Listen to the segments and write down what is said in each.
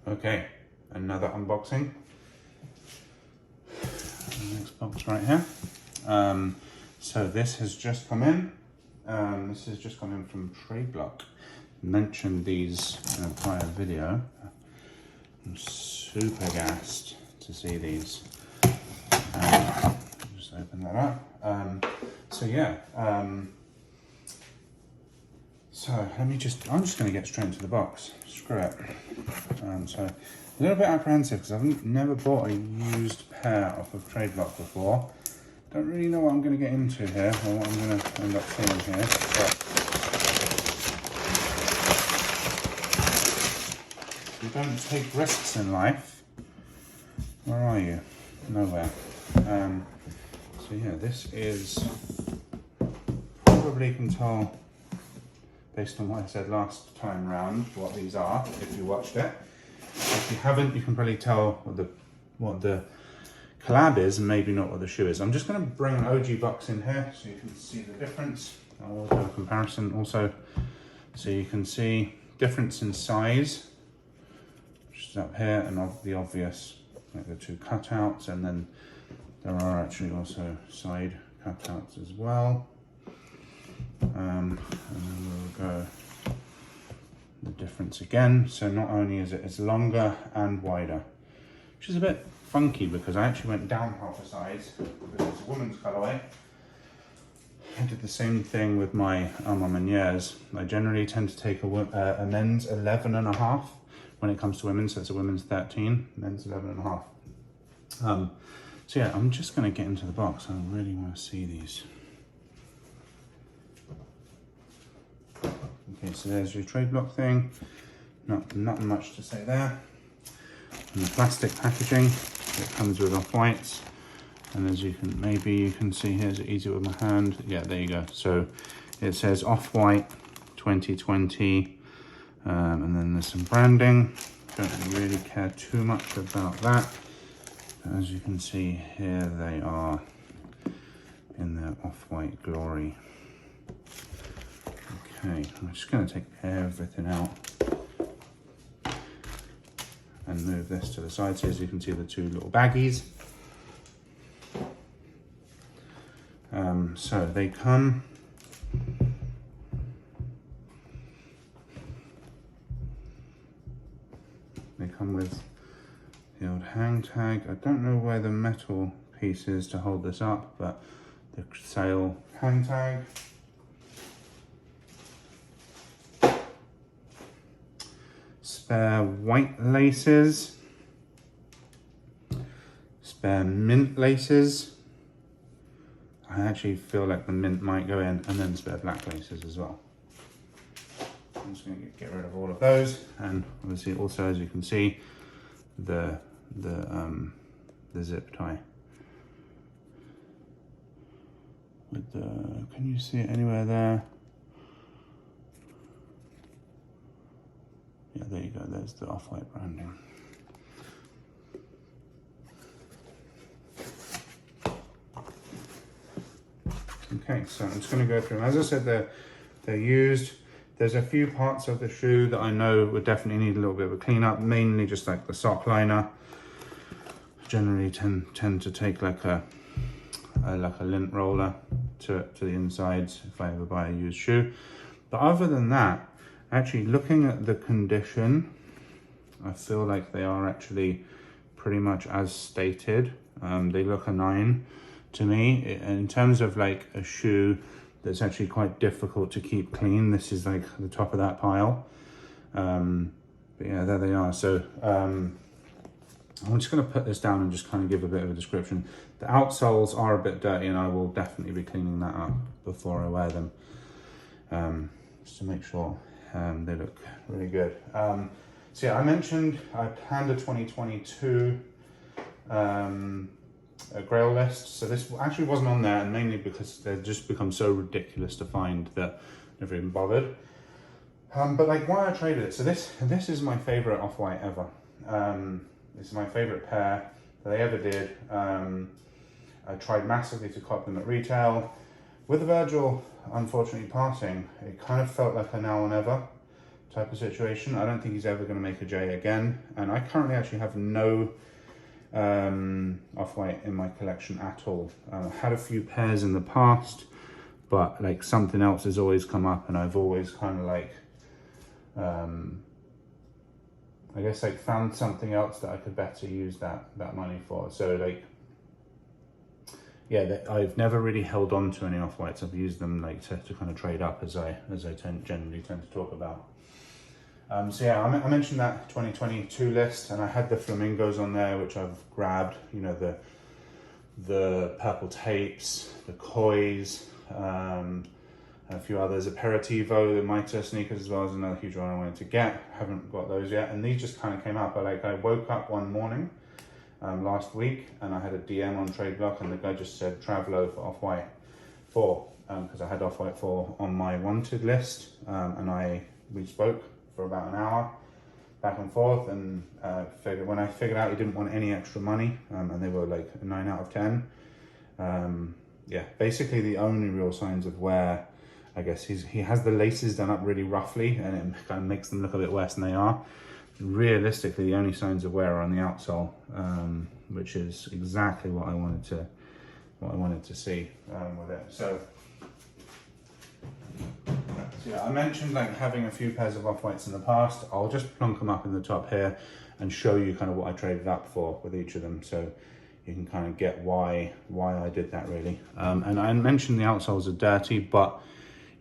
Okay, another unboxing. Next box right here. So this has just come in. This has just come in from Tradeblock. Mentioned these in a prior video. I'm super gassed to see these. Just open that up. So yeah. So I'm just going to get straight into the box. Screw it. So a little bit apprehensive because I've never bought a used pair off of Tradeblock before. Don't really know what I'm going to get into here or what I'm going to end up seeing here. But you don't take risks in life. Where are you? Nowhere. So yeah, this is probably can tell based on what I said last time round what these are if you watched it. If you haven't, you can probably tell what the collab is and maybe not what the shoe is. I'm just going to bring an OG box in here so you can see the difference. I'll do a comparison also so you can see difference in size, which is up here, and the obvious, like the two cutouts, and then there are actually also side cutouts as well. And then we'll go the difference again. So not only is it's longer and wider, which is a bit funky because I actually went down half a size because it's a women's colorway. I did the same thing with my Alma Meuniers. I generally tend to take a men's 11.5 when it comes to women, so it's a women's 13, men's 11.5. So yeah, I'm just going to get into the box. I really want to see these. Okay, so there's your Tradeblock thing. Nothing much to say there. And the plastic packaging that comes with Off-Whites. And as you can see here, is it easy with my hand? Yeah, there you go. So it says Off-White 2020. And then there's some branding. Don't really care too much about that. But as you can see here, they are in their Off-White glory. Okay, I'm just going to take everything out and move this to the side so as you can see the two little baggies. So they come with the old hang tag. I don't know where the metal piece is to hold this up, but the sale hang tag. Spare white laces, spare mint laces. I actually feel like the mint might go in, and then spare black laces as well. I'm just going to get rid of all of those, and obviously also, as you can see, the zip tie. With the, can you see it anywhere there? Yeah, there you go, there's the Off-White branding. Okay, so I'm just going to go through them. As I said, they're used. There's a few parts of the shoe that I know would definitely need a little bit of a clean up, mainly just like the sock liner. Generally tend to take like a lint roller to the insides if I ever buy a used shoe. But other than that, actually looking at the condition, I feel like they are actually pretty much as stated. They look a 9 to me. In terms of like a shoe that's actually quite difficult to keep clean, this is like the top of that pile. But yeah, there they are. So I'm just going to put this down and just kind of give a bit of a description. The outsoles are a bit dirty and I will definitely be cleaning that up before I wear them, just to make sure they look really good. So yeah, I mentioned I planned a 2022 a Grail list. So this actually wasn't on there, and mainly because they've just become so ridiculous to find that I never even bothered. But like why I traded it. So this is my favorite Off-White ever. This is my favorite pair that they ever did. I tried massively to cop them at retail. With Virgil unfortunately passing, it kind of felt like a now or never. type of situation. I don't think he's ever going to make a J again. And I currently actually have no Off-White in my collection at all. I had a few pairs in the past, but like something else has always come up, and I've always kind of like, I guess like found something else that I could better use that money for. So like, yeah, I've never really held on to any Off-Whites. I've used them like to kind of trade up, as I generally tend to talk about. So yeah, I mentioned that 2022 list, and I had the flamingos on there, which I've grabbed. You know, the purple tapes, the kois, a few others. Aperitivo, the Mitre sneakers as well is another huge one I wanted to get. Haven't got those yet, and these just kind of came up. But like, I woke up one morning last week, and I had a DM on TradeBlock, and the guy just said Travelo for Off-White 4, because I had Off-White 4 on my wanted list, and we spoke for about an hour back and forth, and when I figured out he didn't want any extra money, and they were like a 9 out of 10. Yeah, basically the only real signs of wear, I guess he has the laces done up really roughly, and it kind of makes them look a bit worse than they are. Realistically, the only signs of wear are on the outsole, which is exactly what I wanted to see with it. So yeah, I mentioned like having a few pairs of Off-Whites in the past. I'll just plunk them up in the top here and show you kind of what I traded up for with each of them, so you can kind of get why I did that really. And I mentioned the outsoles are dirty, but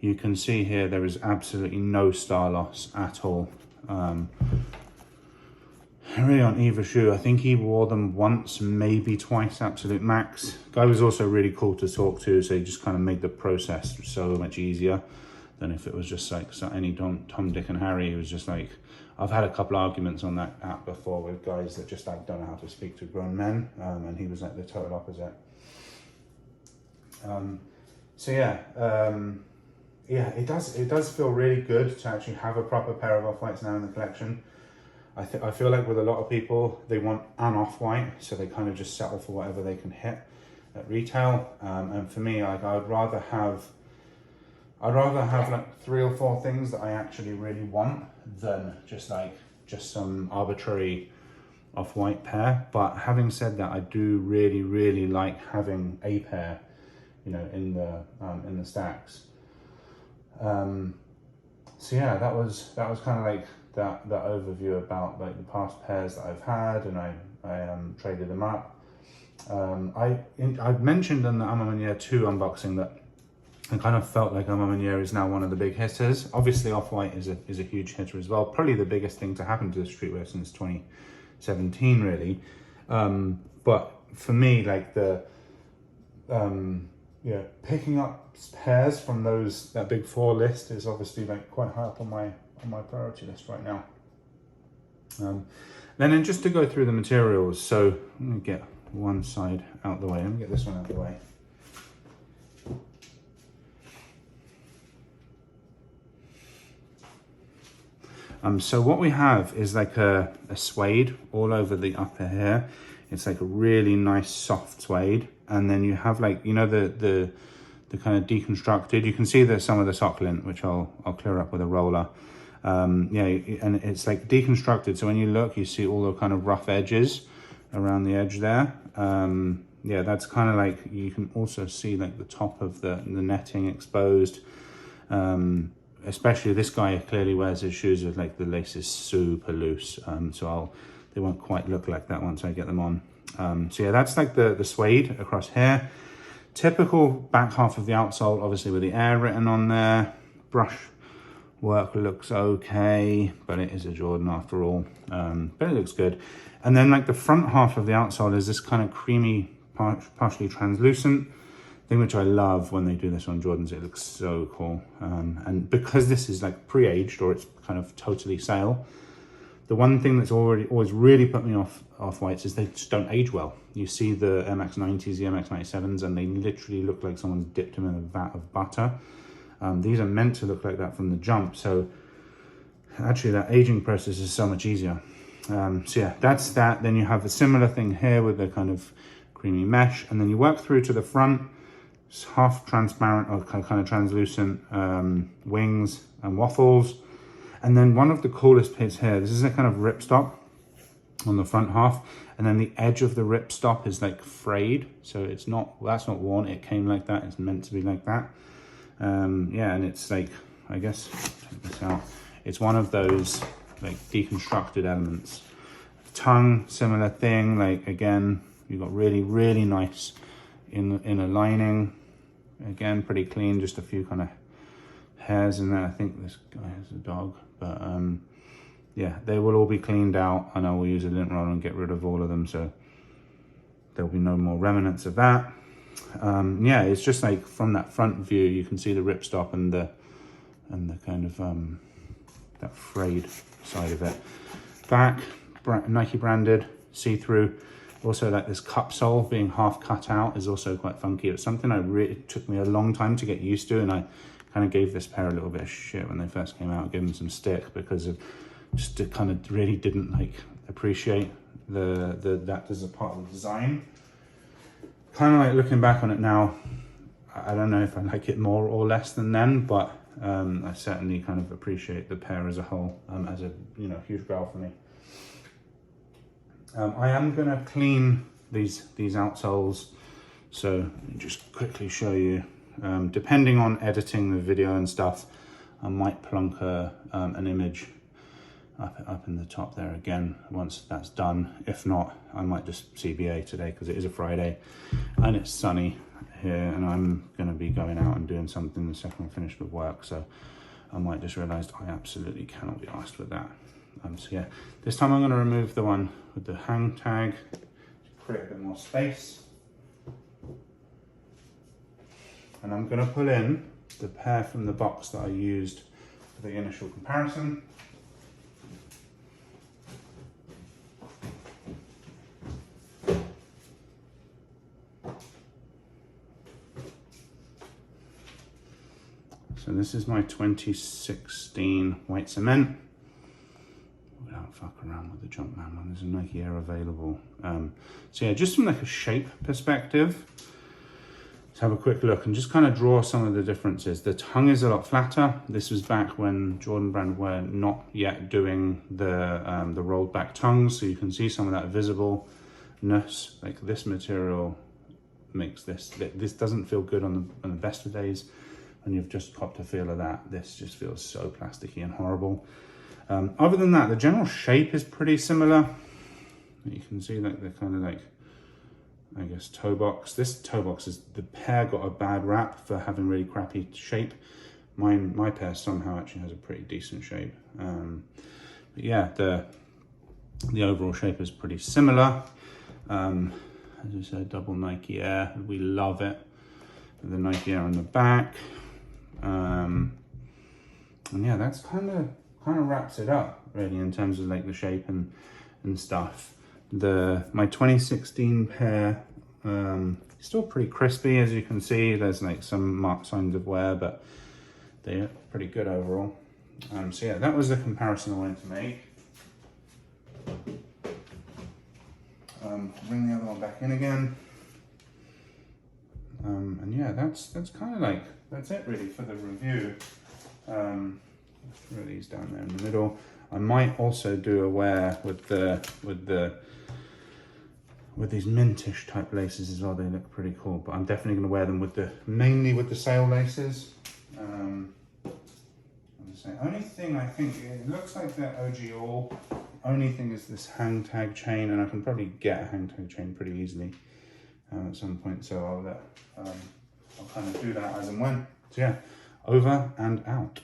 you can see here there is absolutely no star loss at all. Really on either shoe. I think he wore them once, maybe twice, absolute max. Guy was also really cool to talk to, so he just kind of made the process so much easier than if it was just like any Tom, Dick and Harry. It was just like, I've had a couple arguments on that app before with guys that just like don't know how to speak to grown men, and he was like the total opposite. So yeah, yeah, it does feel really good to actually have a proper pair of Off-Whites now in the collection. I feel like with a lot of people, they want an Off-White, so they kind of just settle for whatever they can hit at retail. And for me, like, I'd rather have like 3 or 4 things that I actually really want than just some arbitrary Off-White pair. But having said that, I do really like having a pair, you know, in the stacks. So yeah, that was kind of like that overview about like the past pairs that I've had, and I traded them up. I've mentioned in the A Ma Maniére 2 unboxing that I kind of felt like A Ma Maniére is now one of the big hitters. Obviously Off-White is a huge hitter as well, probably the biggest thing to happen to the streetwear since 2017 really. But for me, like yeah, picking up pairs from that big 4 list is obviously like quite high up on my priority list right now. Then just to go through the materials, so I'm gonna get one side out the way. Let me get this one out the way. So what we have is like a suede all over the upper here. It's like a really nice soft suede, and then you have like, you know, the kind of deconstructed. You can see there's some of the sock lint, which I'll clear up with a roller. Yeah, and it's like deconstructed, so when you look, you see all the kind of rough edges around the edge there. Yeah, that's kind of like, you can also see like the top of the netting exposed. Especially this guy clearly wears his shoes with like the laces super loose, so they won't quite look like that once I get them on. So yeah, that's like the suede across here. Typical back half of the outsole, obviously with the Air written on there. Brush work looks okay, but it is a Jordan after all, but it looks good. And then like the front half of the outsole is this kind of creamy, partially translucent thing, which I love when they do this on Jordans. It looks so cool. And because this is like pre-aged, or it's kind of totally sale, the one thing that's always really put me off Off-Whites is they just don't age well. You see the MX-90s, the MX-97s, and they literally look like someone's dipped them in a vat of butter. These are meant to look like that from the jump, so actually that aging process is so much easier. So yeah, that's that. Then you have a similar thing here with the kind of creamy mesh, and then you work through to the front. It's half transparent or kind of translucent wings and waffles. And then one of the coolest bits here, this is a kind of ripstop on the front half, and then the edge of the ripstop is like frayed, so it's not, that's not worn, it came like that, it's meant to be like that. Yeah, and it's like, I guess, check this out, it's one of those like deconstructed elements. Tongue, similar thing, like again, you've got really, really nice inner lining, again, pretty clean, just a few kind of hairs in there. I think this guy has a dog, but yeah, they will all be cleaned out, and I will use a lint roller and get rid of all of them, so there'll be no more remnants of that. Yeah, it's just like from that front view, you can see the ripstop and the kind of that frayed side of it. Back, Nike branded, see-through. Also, like this cup sole being half cut out is also quite funky. It's something it took me a long time to get used to, and I kind of gave this pair a little bit of shit when they first came out, gave them some stick because of just kind of really didn't like appreciate that as a part of the design. Kind of like looking back on it now, I don't know if I like it more or less than then, but I certainly kind of appreciate the pair as a whole, as a huge grail for me. I am gonna clean these outsoles, so let me just quickly show you. Depending on editing the video and stuff, I might plonk an image up in the top there again once that's done. If not, I might just CBA today because it is a Friday and it's sunny here, and I'm going to be going out and doing something the second I'm finished with work, so I might just realised I absolutely cannot be arsed with that. So yeah, this time I'm going to remove the one with the hang tag to create a bit more space, and I'm going to pull in the pair from the box that I used for the initial comparison. So this is my 2016 white cement. We don't fuck around with the Jumpman one. There's a Nike Air available. So yeah, just from like a shape perspective, let's have a quick look and just kind of draw some of the differences. The tongue is a lot flatter. This was back when Jordan Brand were not yet doing the rolled back tongues, so you can see some of that visibleness. Like this material makes this doesn't feel good on the best of days. And you've just copped a feel of that. This just feels so plasticky and horrible. Other than that, the general shape is pretty similar. You can see like the kind of like, I guess, toe box. This toe box is, the pair got a bad rap for having really crappy shape. My pair somehow actually has a pretty decent shape. But yeah, the overall shape is pretty similar. As I said, double Nike Air, we love it. The Nike Air on the back. And yeah, that's kind of wraps it up really in terms of like the shape and stuff. My 2016 pair, still pretty crispy, as you can see. There's like some marked signs of wear, but they're pretty good overall. So yeah, that was the comparison I wanted to make. Bring the other one back in again. And yeah, that's kind of like, that's it really for the review. Let's throw these down there in the middle. I might also do a wear with these mintish type laces as well. They look pretty cool, but I'm definitely going to wear them mainly with the sail laces. Only thing I think, it looks like they're OG all. Only thing is this hang tag chain, and I can probably get a hang tag chain pretty easily at some point, so I'll kind of do that as and when. So yeah, over and out.